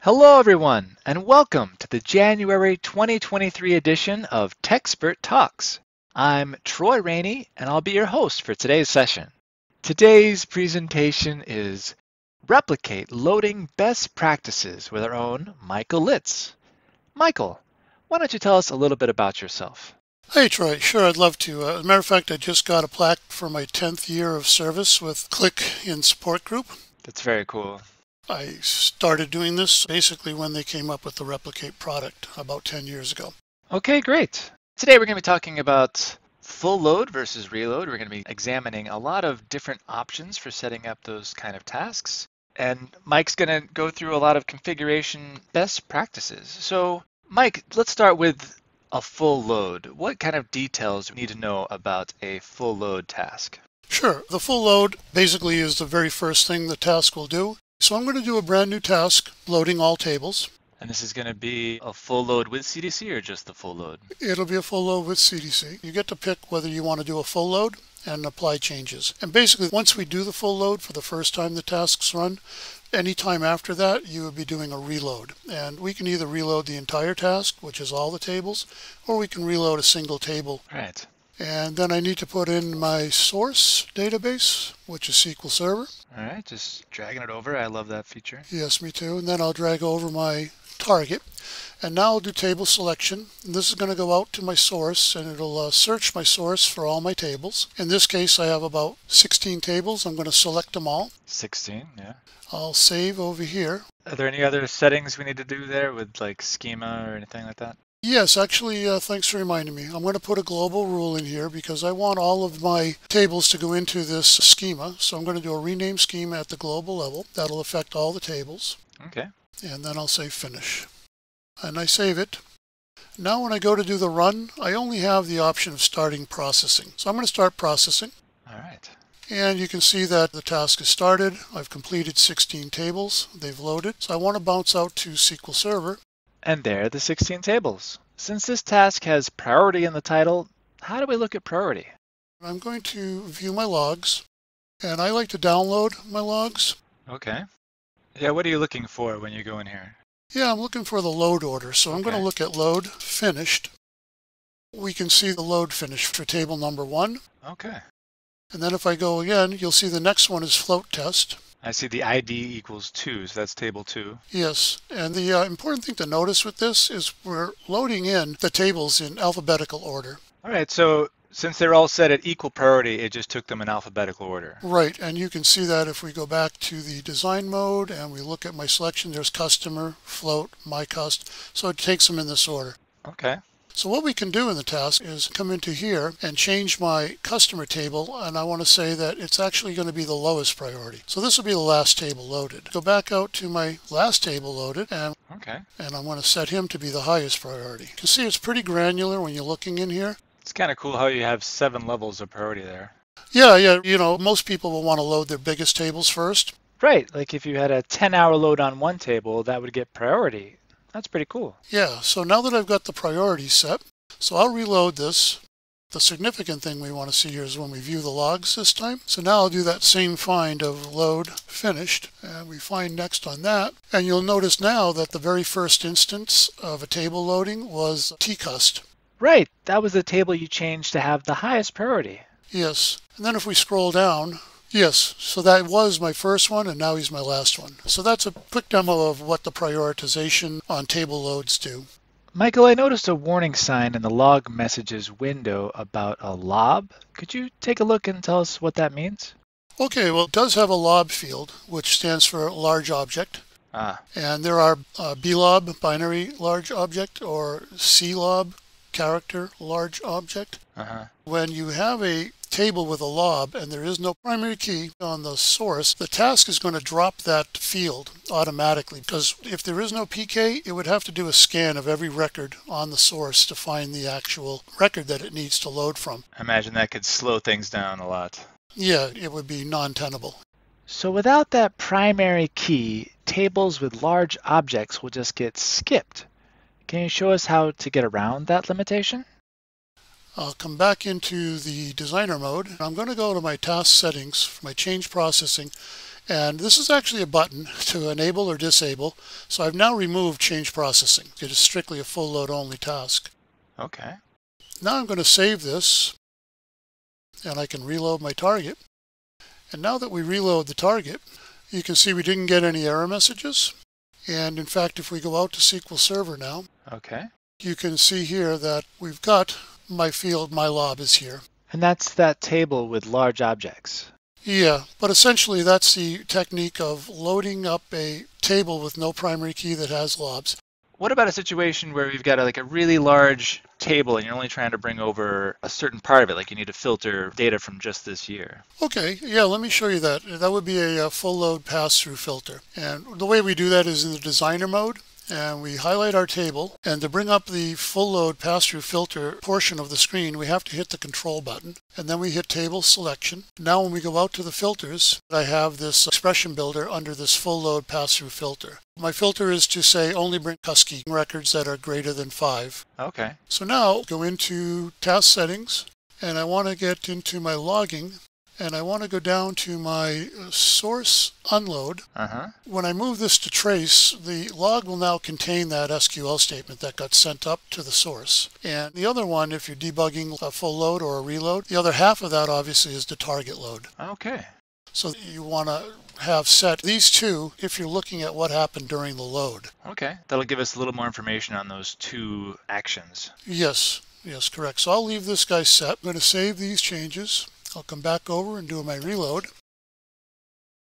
Hello everyone, and welcome to the January 2023 edition of Techspert Talks. I'm Troy Rainey, and I'll be your host for today's session. Today's presentation is Replicate Loading Best Practices with our own Michael Litz. Michael, why don't you tell us a little bit about yourself? Hey Troy, sure, I'd love to. As a matter of fact, I just got a plaque for my 10th year of service with Qlik in support group. That's very cool. I started doing this basically when they came up with the Replicate product about 10 years ago. Okay, great. Today we're going to be talking about full load versus reload. We're going to be examining a lot of different options for setting up those kind of tasks. And Mike's going to go through a lot of configuration best practices. So Mike, let's start with a full load. What kind of details do we need to know about a full load task? Sure. The full load basically is the very first thing the task will do. So I'm going to do a brand new task, loading all tables. And this is going to be a full load with CDC or just the full load? It'll be a full load with CDC. You get to pick whether you want to do a full load and apply changes. And basically, once we do the full load for the first time the tasks run, anytime after that, you would be doing a reload. And we can either reload the entire task, which is all the tables, or we can reload a single table. Right. And then I need to put in my source database, which is SQL Server. All right, just dragging it over. I love that feature. Yes, me too. And then I'll drag over my target. And now I'll do table selection. And this is going to go out to my source, and it'll search my source for all my tables. In this case, I have about 16 tables. I'm going to select them all. 16, yeah. I'll save over here. Are there any other settings we need to do there with like schema or anything like that? Yes, actually, thanks for reminding me. I'm going to put a global rule in here because I want all of my tables to go into this schema. So I'm going to do a rename schema at the global level. That'll affect all the tables. Okay. And then I'll say finish. And I save it. Now when I go to do the run, I only have the option of starting processing. So I'm going to start processing. All right. And you can see that the task is started. I've completed 16 tables. They've loaded. So I want to bounce out to SQL Server. And there are the 16 tables. Since this task has priority in the title, how do we look at priority? I'm going to view my logs, and I like to download my logs. Okay. Yeah, what are you looking for when you go in here? Yeah, I'm looking for the load order, so I'm going to look at load finished. We can see the load finished for table number 1. Okay. And then if I go again, you'll see the next one is float test. I see the ID equals 2, so that's table 2. Yes, and the important thing to notice with this is we're loading in the tables in alphabetical order. All right, so since they're all set at equal priority, it just took them in alphabetical order. Right, and you can see that if we go back to the design mode and we look at my selection, there's customer, float, my cust, so it takes them in this order. Okay. So what we can do in the task is come into here and change my customer table, and I want to say that it's actually going to be the lowest priority. So this will be the last table loaded. Go back out to my last table loaded, and I'm going to set him to be the highest priority. You can see it's pretty granular when you're looking in here. It's kind of cool how you have 7 levels of priority there. Yeah, you know, most people will want to load their biggest tables first. Right, like if you had a 10-hour load on one table, that would get priority. That's pretty cool. Yeah, so now that I've got the priorities set, so I'll reload this. The significant thing we want to see here is when we view the logs this time. So now I'll do that same find of load finished, and we find next on that. And you'll notice now that the very first instance of a table loading was tcust. Right, that was the table you changed to have the highest priority. Yes, and then if we scroll down, yes, so that was my first one, and now he's my last one. So that's a quick demo of what the prioritization on table loads do. Michael, I noticed a warning sign in the log messages window about a lob. Could you take a look and tell us what that means? Okay, well, it does have a lob field, which stands for large object. And there are blob, binary large object, or clob, character large object. When you have a table with a lob and there is no primary key on the source, the task is going to drop that field automatically, because if there is no PK, it would have to do a scan of every record on the source to find the actual record that it needs to load from. I imagine that could slow things down a lot. Yeah, it would be non-tenable. So without that primary key, tables with large objects will just get skipped. Can you show us how to get around that limitation? I'll come back into the designer mode. I'm going to go to my task settings, my change processing, And this is actually a button to enable or disable. So I've now removed change processing. It is strictly a full load only task. Okay. Now I'm going to save this, and I can reload my target. And now that we reload the target, you can see we didn't get any error messages. And in fact, if we go out to SQL Server now, okay, you can see here that we've got my field, my lob is here. And that's that table with large objects. Yeah, but essentially that's the technique of loading up a table with no primary key that has lobs. What about a situation where we've got a really large table and you're only trying to bring over a certain part of it, like you need to filter data from just this year? Okay, yeah, let me show you that. That would be a full load pass-through filter. And the way we do that is in the designer mode. And we highlight our table, and to bring up the full load pass-through filter portion of the screen, we have to hit the control button, and then we hit table selection. Now when we go out to the filters, I have this expression builder under this full load pass-through filter. My filter is to say only bring Qlik records that are greater than 5. Okay. So now go into task settings, and I want to get into my logging, and I want to go down to my source unload. When I move this to trace, the log will now contain that SQL statement that got sent up to the source. And the other one, if you're debugging a full load or a reload, the other half of that obviously is the target load. Okay. So you want to have set these two if you're looking at what happened during the load. Okay. That'll give us a little more information on those two actions. Yes, correct. So I'll leave this guy set. I'm going to save these changes. I'll come back over and do my reload.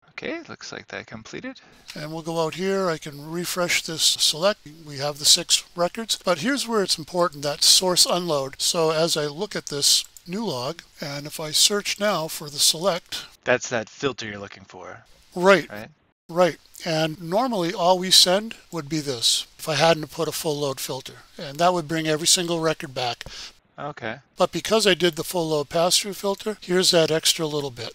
Okay, looks like that completed. And we'll go out here. I can refresh this select. We have the 6 records. But here's where it's important, that source unload. So as I look at this new log, and if I search now for the select. That's that filter you're looking for. Right. And normally all we send would be this, if I hadn't put a full load filter. And that would bring every single record back. Okay. But because I did the full load pass-through filter, here's that extra little bit.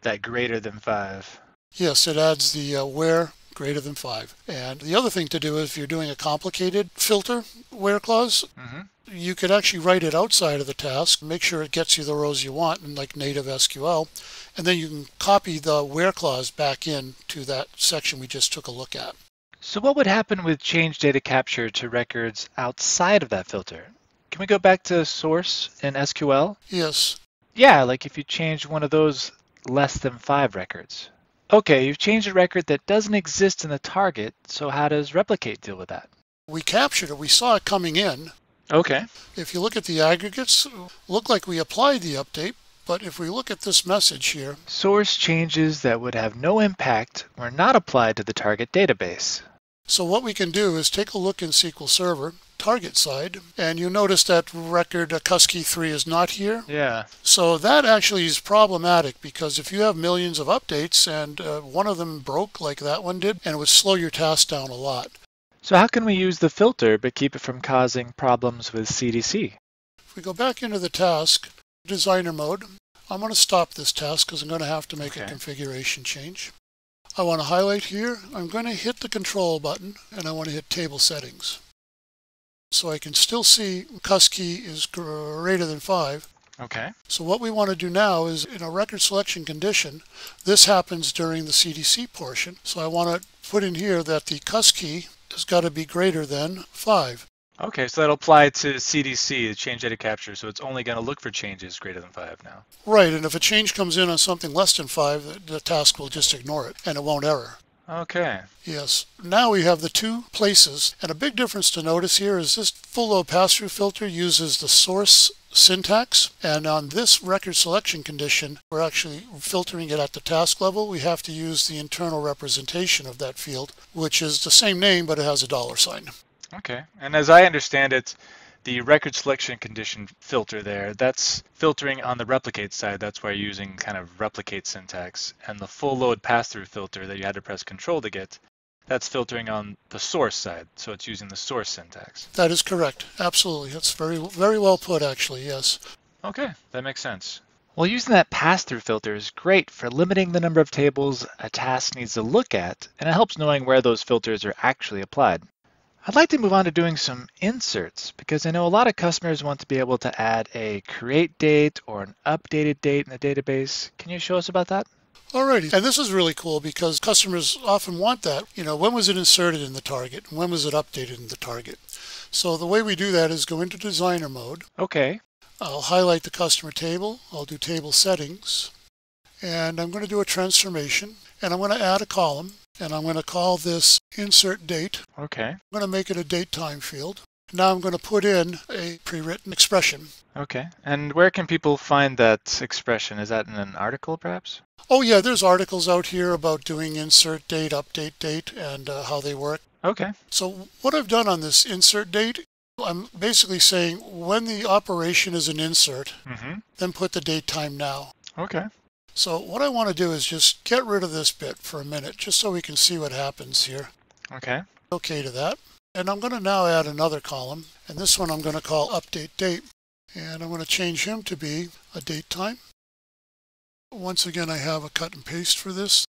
That greater than 5. Yes, it adds the where greater than 5. And the other thing to do is if you're doing a complicated filter where clause, you could actually write it outside of the task, make sure it gets you the rows you want in like native SQL, and then you can copy the where clause back in to that section we just took a look at. So what would happen with change data capture to records outside of that filter? Can we go back to source in SQL? Yes. Yeah, like if you change one of those less than 5 records. Okay, you've changed a record that doesn't exist in the target, so how does Replicate deal with that? We captured it. We saw it coming in. Okay. If you look at the aggregates, look like we applied the update, but if we look at this message here. Source changes that would have no impact were not applied to the target database. So what we can do is take a look in SQL Server, target side, and you notice that record Qlik 3 is not here. Yeah. So that actually is problematic because if you have millions of updates and one of them broke like that one did, and it would slow your task down a lot. So how can we use the filter but keep it from causing problems with CDC? If we go back into the task, designer mode, I'm going to stop this task because I'm going to have to make a configuration change. I want to highlight here. I'm going to hit the control button and I want to hit table settings. So I can still see Qlik is greater than 5. Okay. So what we want to do now is in a record selection condition, this happens during the CDC portion. So I want to put in here that the Qlik has got to be greater than 5. Okay, so that'll apply to CDC, the change data capture, so it's only going to look for changes greater than 5 now. Right, and if a change comes in on something less than 5, the task will just ignore it, and it won't error. Okay. Yes. Now we have the 2 places, and a big difference to notice here is this full load pass-through filter uses the source syntax, and on this record selection condition, we're actually filtering it at the task level. We have to use the internal representation of that field, which is the same name, but it has a $sign. Okay, and as I understand it, the record selection condition filter there, that's filtering on the replicate side. That's why you're using kind of replicate syntax. And the full load pass-through filter that you had to press control to get, that's filtering on the source side. So it's using the source syntax. That is correct. Absolutely. That's very, very well put, actually. Yes. Okay, that makes sense. Well, using that pass-through filter is great for limiting the number of tables a task needs to look at, and it helps knowing where those filters are actually applied. I'd like to move on to doing some inserts because I know a lot of customers want to be able to add a create date or an updated date in the database. Can you show us about that? Alrighty, and this is really cool because customers often want that. When was it inserted in the target? When was it updated in the target? So the way we do that is go into designer mode. Okay. I'll highlight the customer table. I'll do table settings. And I'm going to do a transformation. And I'm going to add a column. And I'm going to call this insert date. Okay. I'm going to make it a date time field. Now I'm going to put in a pre-written expression. Okay. And where can people find that expression? Is that in an article, perhaps? Oh, yeah, there's articles out here about doing insert date, update date, and how they work. Okay. So what I've done on this insert date, I'm basically saying when the operation is an insert, then put the date time now. Okay. So what I want to do is just get rid of this bit for a minute, just so we can see what happens here. Okay. Okay to that. And I'm going to now add another column, and this one I'm going to call update date. And I'm going to change him to be a date time. Once again, I have a cut and paste for this.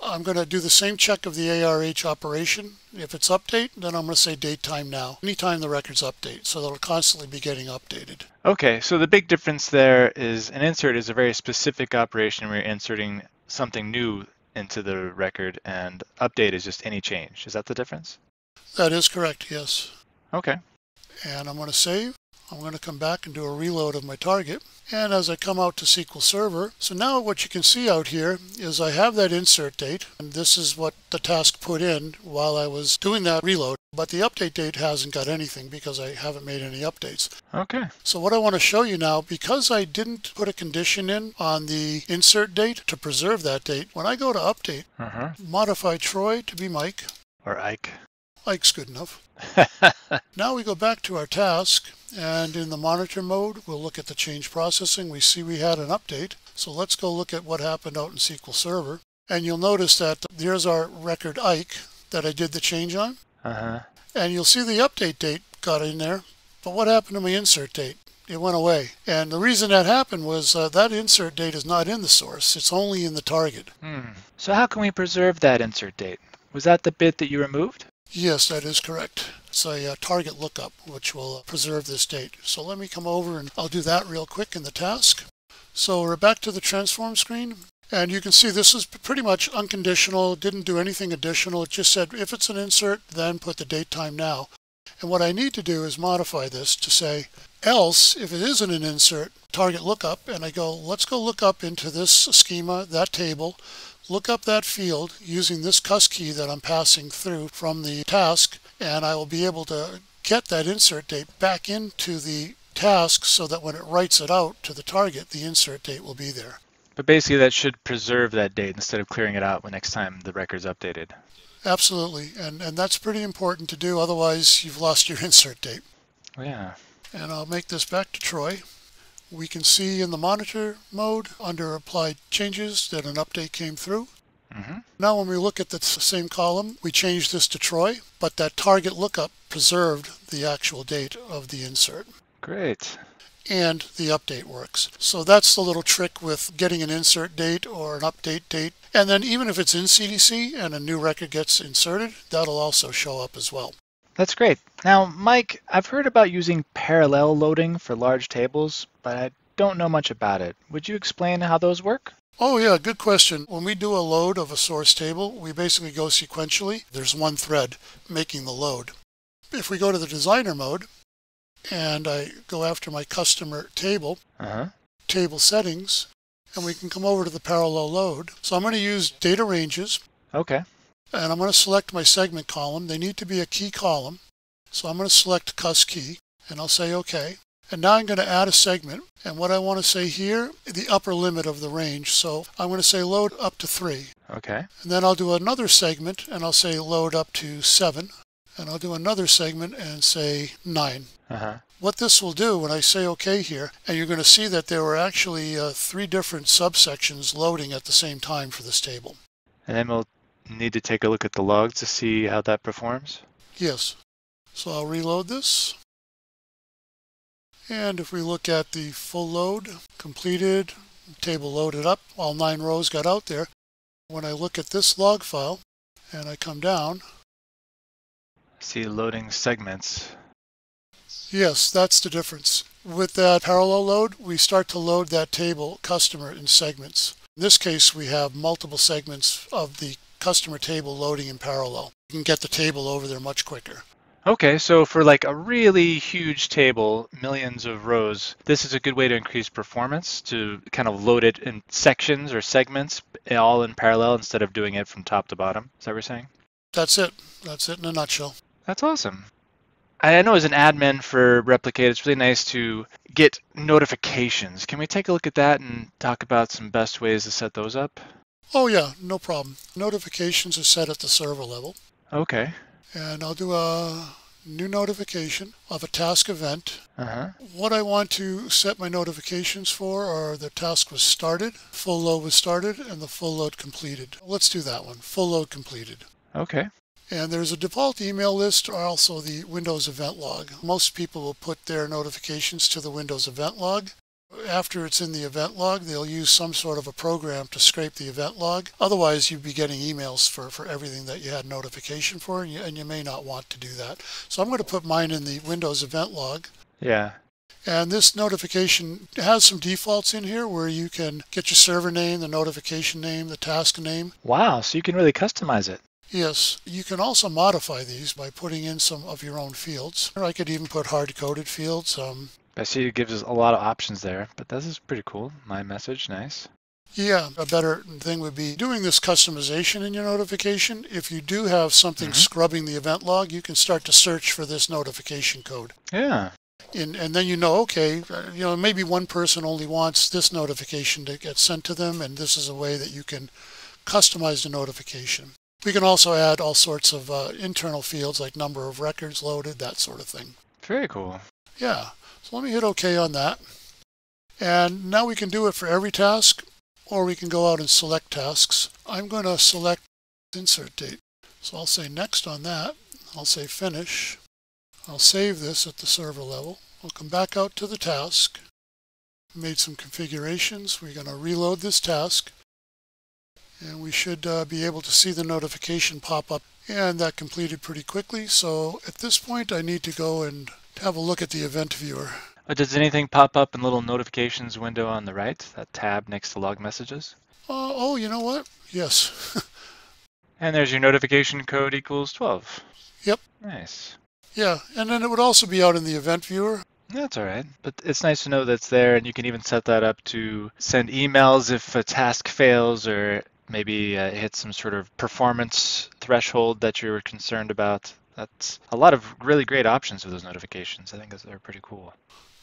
I'm going to do the same check of the ARH operation. If it's update, then I'm going to say date time now. Anytime the records update, so they'll constantly be getting updated. Okay, so the big difference there is an insert is a very specific operation where you're inserting something new into the record, and update is just any change. Is that the difference? That is correct, yes. Okay. And I'm going to save. I'm going to come back and do a reload of my target. And as I come out to SQL Server, so now what you can see out here is I have that insert date, and this is what the task put in while I was doing that reload. But the update date hasn't got anything because I haven't made any updates. Okay. So what I want to show you now, because I didn't put a condition in on the insert date to preserve that date, when I go to update, modify Troy to be Mike. Or Ike. Ike's good enough. Now we go back to our task, and in the monitor mode, we'll look at the change processing. We see we had an update. So let's go look at what happened out in SQL Server. And you'll notice that there's our record Ike that I did the change on. And you'll see the update date got in there. But what happened to my insert date? It went away. And the reason that happened was that insert date is not in the source. It's only in the target. So how can we preserve that insert date? Was that the bit that you removed? Yes, that is correct. It's a target lookup, which will preserve this date. So let me come over and I'll do that real quick in the task. So we're back to the transform screen. And you can see this is pretty much unconditional. It didn't do anything additional. It just said if it's an insert, then put the date time now. And what I need to do is modify this to say, else, if it isn't an insert, target lookup. And I go, let's go look up into this schema, that table. Look up that field using this cus key that I'm passing through from the task, and I will be able to get that insert date back into the task so that when it writes it out to the target, the insert date will be there. But basically that should preserve that date instead of clearing it out when next time the record's updated. Absolutely, and that's pretty important to do, otherwise you've lost your insert date. Yeah. And I'll make this back to Troy. We can see in the monitor mode under applied changes that an update came through. Now when we look at the same column, we changed this to Troy, but that target lookup preserved the actual date of the insert. Great. And the update works. So that's the little trick with getting an insert date or an update date. And then even if it's in CDC and a new record gets inserted, that'll also show up as well. That's great. Now, Mike, I've heard about using parallel loading for large tables, but I don't know much about it. Would you explain how those work? Oh yeah, good question. When we do a load of a source table, we basically go sequentially. There's one thread making the load. If we go to the designer mode, and I go after my customer table, table settings, and we can come over to the parallel load. So I'm going to use data ranges. Okay. And I'm going to select my segment column. They need to be a key column. So I'm going to select cus key, and I'll say OK. And now I'm going to add a segment. And what I want to say here, the upper limit of the range. So I'm going to say load up to 3. Okay. And then I'll do another segment, and I'll say load up to 7. And I'll do another segment and say 9. What this will do when I say OK here, and you're going to see that there were actually 3 different subsections loading at the same time for this table. And then we'll need to take a look at the logs to see how that performs? Yes. So I'll reload this. And if we look at the full load, completed, table loaded up, all 9 rows got out there. When I look at this log file and I come down, see loading segments. Yes, that's the difference. With that parallel load, we start to load that table customer in segments. In this case, we have multiple segments of the customer table loading in parallel. You can get the table over there much quicker. Okay, so for like a really huge table, millions of rows, this is a good way to increase performance, to kind of load it in sections or segments all in parallel instead of doing it from top to bottom. Is that what you're saying? That's it. That's it in a nutshell. That's awesome. I know as an admin for Replicate, it's really nice to get notifications. Can we take a look at that and talk about some best ways to set those up? Oh yeah, no problem. Notifications are set at the server level. Okay. And I'll do a new notification of a task event. Uh-huh. What I want to set my notifications for are the task was started, full load was started, and the full load completed. Let's do that one, full load completed. Okay. And there's a default email list, or also the Windows event log. Most people will put their notifications to the Windows event log. After it's in the event log, they'll use some sort of a program to scrape the event log. Otherwise, you'd be getting emails for everything that you had notification for, and you may not want to do that. So I'm going to put mine in the Windows event log. Yeah. And this notification has some defaults in here where you can get your server name, the notification name, the task name. Wow, so you can really customize it. Yes, you can also modify these by putting in some of your own fields. Or I could even put hard-coded fields. I see it gives us a lot of options there, but this is pretty cool. My message, nice. Yeah, a better thing would be doing this customization in your notification. If you do have something scrubbing the event log, you can start to search for this notification code. Yeah. And then okay, maybe one person only wants this notification to get sent to them, and this is a way that you can customize the notification. We can also add all sorts of internal fields like number of records loaded, that sort of thing. Very cool. Yeah, so let me hit OK on that. And now we can do it for every task, or we can go out and select tasks. I'm going to select insert date. So I'll say next on that. I'll say finish. I'll save this at the server level. I'll come back out to the task. Made some configurations. We're going to reload this task. And we should be able to see the notification pop up. And that completed pretty quickly. So at this point, I need to go and have a look at the event viewer. Does anything pop up in the little notifications window on the right, that tab next to log messages? Oh, you know what? Yes. And there's your notification code equals 12. Yep. Nice. Yeah, and then it would also be out in the event viewer. That's all right, but it's nice to know that's there, and you can even set that up to send emails if a task fails or maybe hit some sort of performance threshold that you're concerned about. That's a lot of really great options for those notifications. I think they're pretty cool.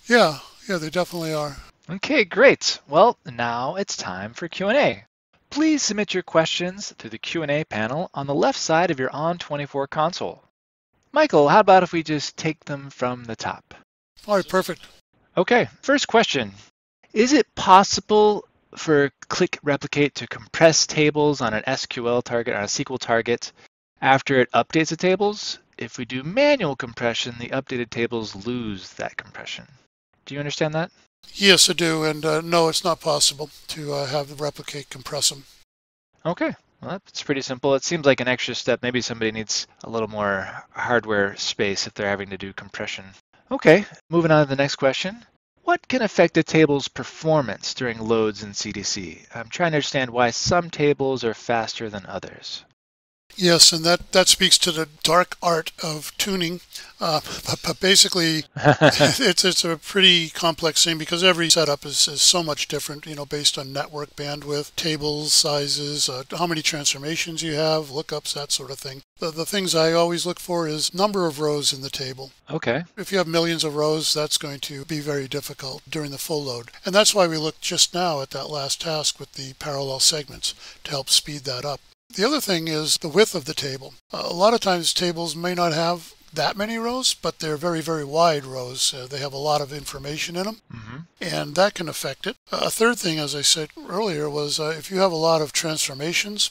Yeah, they definitely are. Okay, great. Well, now it's time for Q&A. Please submit your questions through the Q&A panel on the left side of your ON24 console. Michael, how about if we just take them from the top? All right, perfect. Okay, first question. Is it possible for Qlik Replicate to compress tables on an SQL target, on a SQL target, after it updates the tables? If we do manual compression, the updated tables lose that compression. Do you understand that? Yes, I do. And no, it's not possible to have the Replicate compress them. Okay. Well, that's pretty simple. It seems like an extra step. Maybe somebody needs a little more hardware space if they're having to do compression. Okay, moving on to the next question. What can affect a table's performance during loads in CDC? I'm trying to understand why some tables are faster than others. Yes, and that speaks to the dark art of tuning. But basically, it's a pretty complex thing because every setup is so much different, based on network bandwidth, table sizes, how many transformations you have, lookups, that sort of thing. The things I always look for is number of rows in the table. Okay. If you have millions of rows, that's going to be very difficult during the full load. And that's why we looked just now at that last task with the parallel segments to help speed that up. The other thing is the width of the table. A lot of times tables may not have that many rows, but they're very, very wide rows. They have a lot of information in them, and that can affect it. A third thing, as I said earlier, was if you have a lot of transformations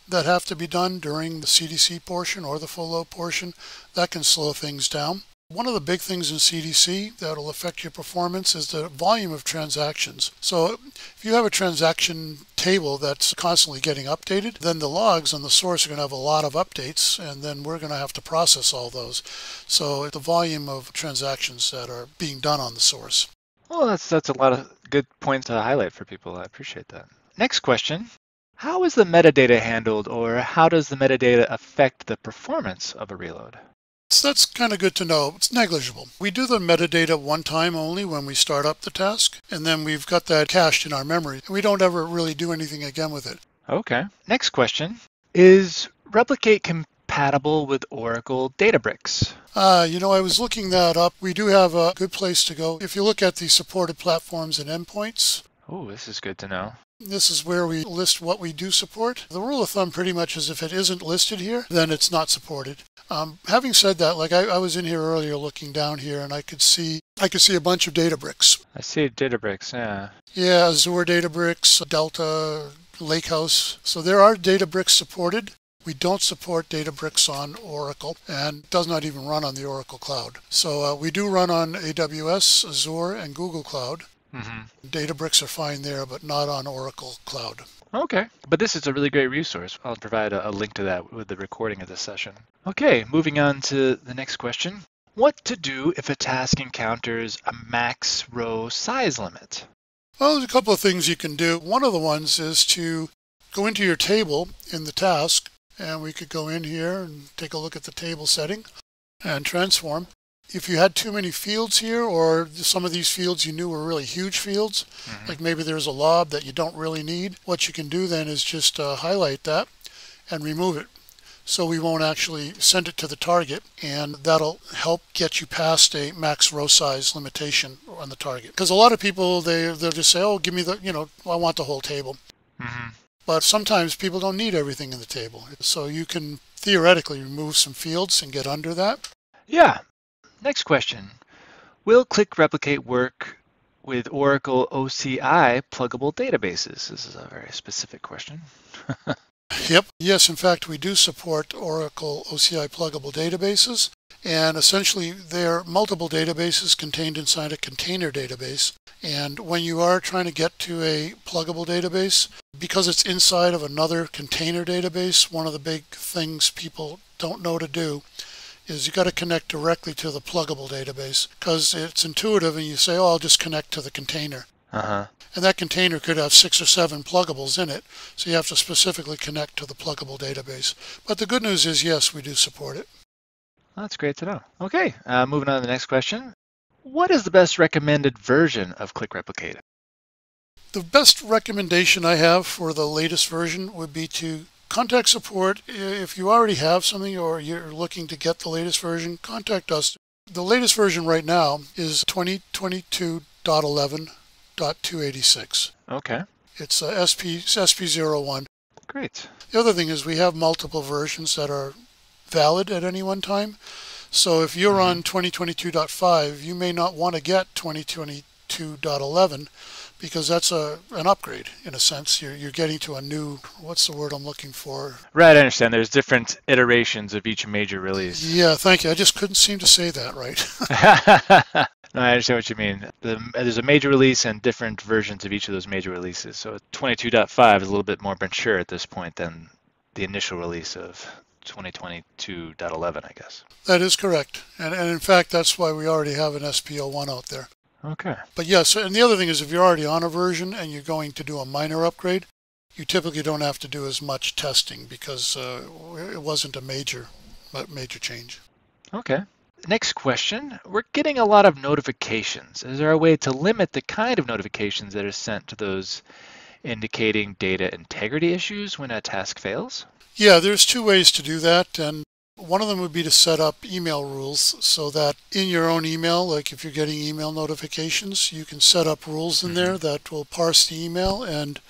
that have to be done during the CDC portion or the full load portion, that can slow things down. One of the big things in CDC that will affect your performance is the volume of transactions. So if you have a transaction table that's constantly getting updated, then the logs on the source are going to have a lot of updates, and then we're going to have to process all those. So the volume of transactions that are being done on the source. Well, that's a lot of good points to highlight for people. I appreciate that. Next question. How is the metadata handled, or how does the metadata affect the performance of a reload? So that's kind of good to know. It's negligible. We do the metadata one time only when we start up the task, and then we've got that cached in our memory. And we don't ever really do anything again with it. Okay. Next question. Is Replicate compatible with Oracle Databricks? I was looking that up. We do have a good place to go. If you look at the supported platforms and endpoints, Oh, this is good to know. this is where we list what we do support. The rule of thumb pretty much is if it isn't listed here, then it's not supported. Having said that, like I was in here earlier looking down here, and I could see a bunch of Databricks. I see Databricks, yeah. Yeah, Azure Databricks, Delta, Lakehouse. So there are Databricks supported. We don't support Databricks on Oracle, and it does not even run on the Oracle Cloud. So we do run on AWS, Azure, and Google Cloud. Databricks are fine there, but not on Oracle Cloud. Okay, but this is a really great resource. I'll provide a link to that with the recording of this session. Okay, moving on to the next question. What to do if a task encounters a max row size limit? Well, there's a couple of things you can do. One of the ones is to go into your table in the task, and we could go in here and take a look at the table setting and transform. If you had too many fields here, or some of these fields you knew were really huge fields, like maybe there's a lob that you don't really need, what you can do then is just highlight that and remove it. So we won't actually send it to the target, and that'll help get you past a max row size limitation on the target. Because a lot of people, they'll just say, oh, give me I want the whole table. But sometimes people don't need everything in the table. So you can theoretically remove some fields and get under that. Yeah. Next question. Will Qlik Replicate work with Oracle OCI Plugable Databases? This is a very specific question. Yep. Yes, in fact, we do support Oracle OCI Plugable Databases. And essentially, they're multiple databases contained inside a container database. And when you are trying to get to a pluggable database, because it's inside of another container database, one of the big things people don't know to do is you got to connect directly to the pluggable database, because it's intuitive and you say, oh, I'll just connect to the container. And that container could have 6 or 7 pluggables in it, so you have to specifically connect to the pluggable database. But the good news is, yes, we do support it. That's great to know. Okay, moving on to the next question. What is the best recommended version of Qlik Replicate? The best recommendation I have for the latest version would be to contact support. If you already have something or you're looking to get the latest version, contact us. The latest version right now is 2022.11.286. Okay. It's SP01. Great. The other thing is we have multiple versions that are valid at any one time. So if you're on 2022.5, you may not want to get 2022.11 because that's an upgrade in a sense. You're getting to a new, what's the word I'm looking for? Right, I understand. There's different iterations of each major release. Yeah, thank you. I just couldn't seem to say that right. No, I understand what you mean. There's a major release and different versions of each of those major releases. So 22.5 is a little bit more mature at this point than the initial release of 2022.11, I guess. That is correct. And in fact, that's why we already have an SP01 out there. Okay. But yes, and the other thing is if you're already on a version and you're going to do a minor upgrade, you typically don't have to do as much testing because it wasn't a major change. Okay. Next question. We're getting a lot of notifications. Is there a way to limit the kind of notifications that are sent to those indicating data integrity issues when a task fails? Yeah, there's 2 ways to do that, and one of them would be to set up email rules so that in your own email, like if you're getting email notifications, you can set up rules in there that will parse the email and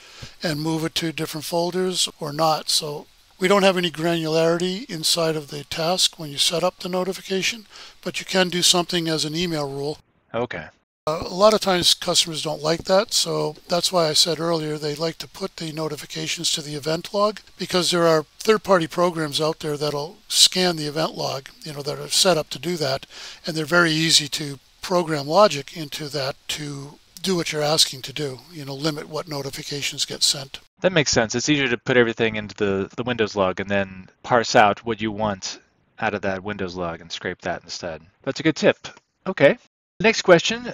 move it to different folders or not. So we don't have any granularity inside of the task when you set up the notification, but you can do something as an email rule. Okay. A lot of times customers don't like that, so that's why I said earlier they like to put the notifications to the event log, because there are third-party programs out there that'll scan the event log, that are set up to do that, and they're very easy to program logic into that to do what you're asking to do, limit what notifications get sent. That makes sense. It's easier to put everything into the Windows log and then parse out what you want out of that Windows log and scrape that instead. That's a good tip. Okay. Next question.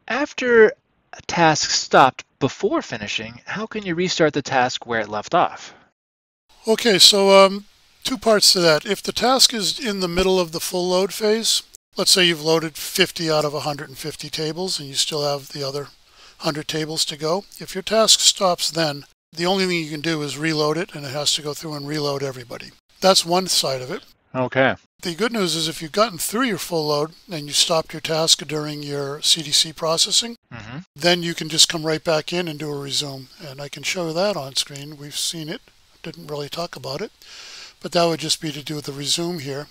After a task stopped before finishing, how can you restart the task where it left off? Okay, so two parts to that. If the task is in the middle of the full load phase, let's say you've loaded 50 out of 150 tables and you still have the other 100 tables to go. If your task stops then, the only thing you can do is reload it, and it has to go through and reload everybody. That's one side of it. Okay. The good news is if you've gotten through your full load and you stopped your task during your CDC processing, then you can just come right back in and do a resume. And I can show that on screen. We've seen it. Didn't really talk about it. But that would just be to do the resume here.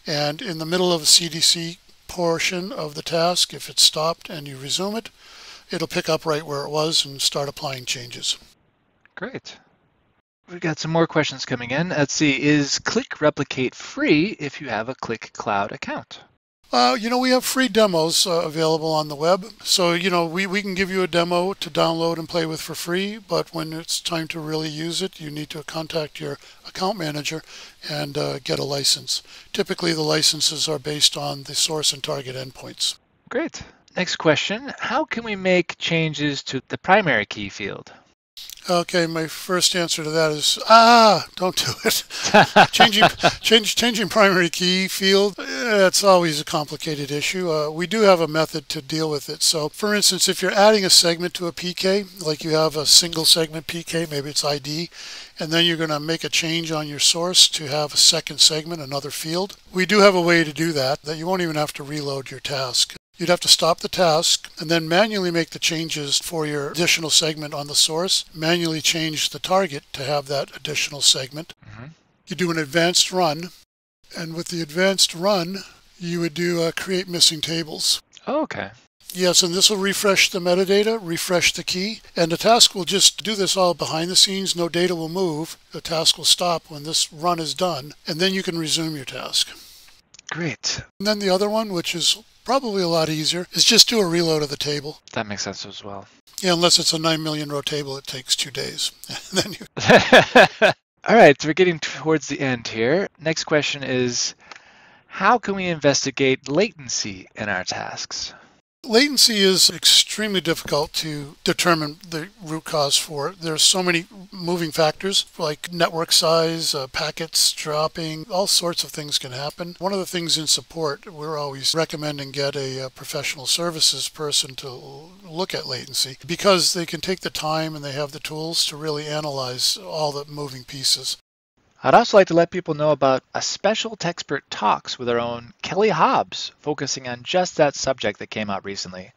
And in the middle of a CDC portion of the task, if it's stopped and you resume it, it'll pick up right where it was and start applying changes. Great. We've got some more questions coming in. Let's see, is Qlik Replicate free if you have a Qlik Cloud account? We have free demos available on the web. So, we can give you a demo to download and play with for free, but when it's time to really use it, you need to contact your account manager and get a license. Typically, the licenses are based on the source and target endpoints. Great. Next question, how can we make changes to the primary key field? Okay, my first answer to that is, don't do it. Changing primary key field, it's always a complicated issue. We do have a method to deal with it. So, for instance, if you're adding a segment to a PK, like you have a single segment PK, maybe it's ID, and then you're going to make a change on your source to have a second segment, another field, we do have a way to do that you won't even have to reload your task. You'd have to stop the task and then manually make the changes for your additional segment on the source, manually change the target to have that additional segment. You do an advanced run, and with the advanced run, you would do create missing tables. Oh, okay. Yes, and this will refresh the metadata, refresh the key, and the task will just do this all behind the scenes. No data will move. The task will stop when this run is done, and then you can resume your task. Great. And then the other one, which is probably a lot easier, is just do a reload of the table. That makes sense as well. Yeah, unless it's a 9 million row table, it takes 2 days. Then you... All right, so we're getting towards the end here. Next question is, how can we investigate latency in our tasks? Latency is extremely difficult to determine the root cause for. There's so many moving factors like network size, packets dropping, all sorts of things can happen. One of the things in support, we're always recommending get a professional services person to look at latency because they can take the time and they have the tools to really analyze all the moving pieces. I'd also like to let people know about a special Techspert Talks with our own Kelly Hobbs, focusing on just that subject that came out recently.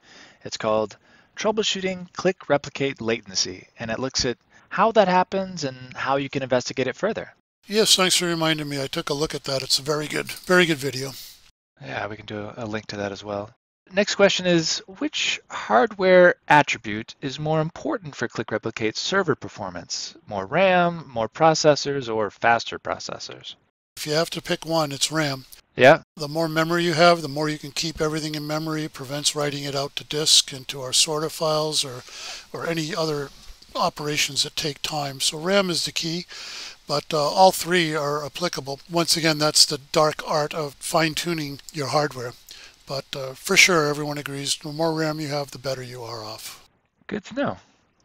It's called Troubleshooting Qlik Replicate Latency, and it looks at how that happens and how you can investigate it further. Yes, thanks for reminding me. I took a look at that. It's a very good video. Yeah, we can do a link to that as well. Next question is, which hardware attribute is more important for Qlik Replicate's server performance? More RAM, more processors, or faster processors? If you have to pick one, it's RAM. Yeah. The more memory you have, the more you can keep everything in memory. It prevents writing it out to disk into our sorter files or any other operations that take time. So RAM is the key, but all three are applicable. Once again, that's the dark art of fine-tuning your hardware. But for sure, everyone agrees, the more RAM you have, the better you are off. Good to know.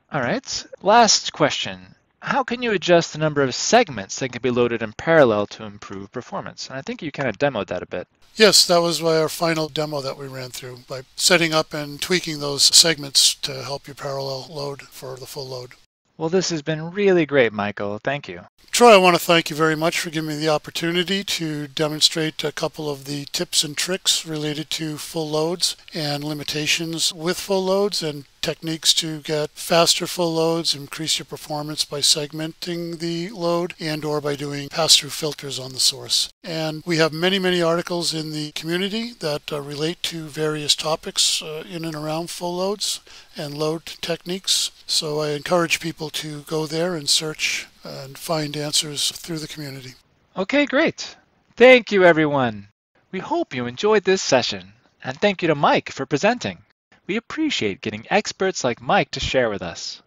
All right. Last question. How can you adjust the number of segments that can be loaded in parallel to improve performance? And I think you kind of demoed that a bit. Yes, that was our final demo that we ran through by setting up and tweaking those segments to help you parallel load for the full load. Well, this has been really great, Michael. Thank you. Troy, I want to thank you very much for giving me the opportunity to demonstrate a couple of the tips and tricks related to full loads and limitations with full loads and techniques to get faster full loads, increase your performance by segmenting the load and or by doing pass-through filters on the source. And we have many articles in the community that relate to various topics in and around full loads and load techniques. So I encourage people to go there and search and find answers through the community. Okay, great. Thank you, everyone. We hope you enjoyed this session. And thank you to Mike for presenting. We appreciate getting experts like Mike to share with us.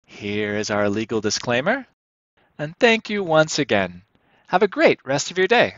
Here is our legal disclaimer. And thank you once again. Have a great rest of your day.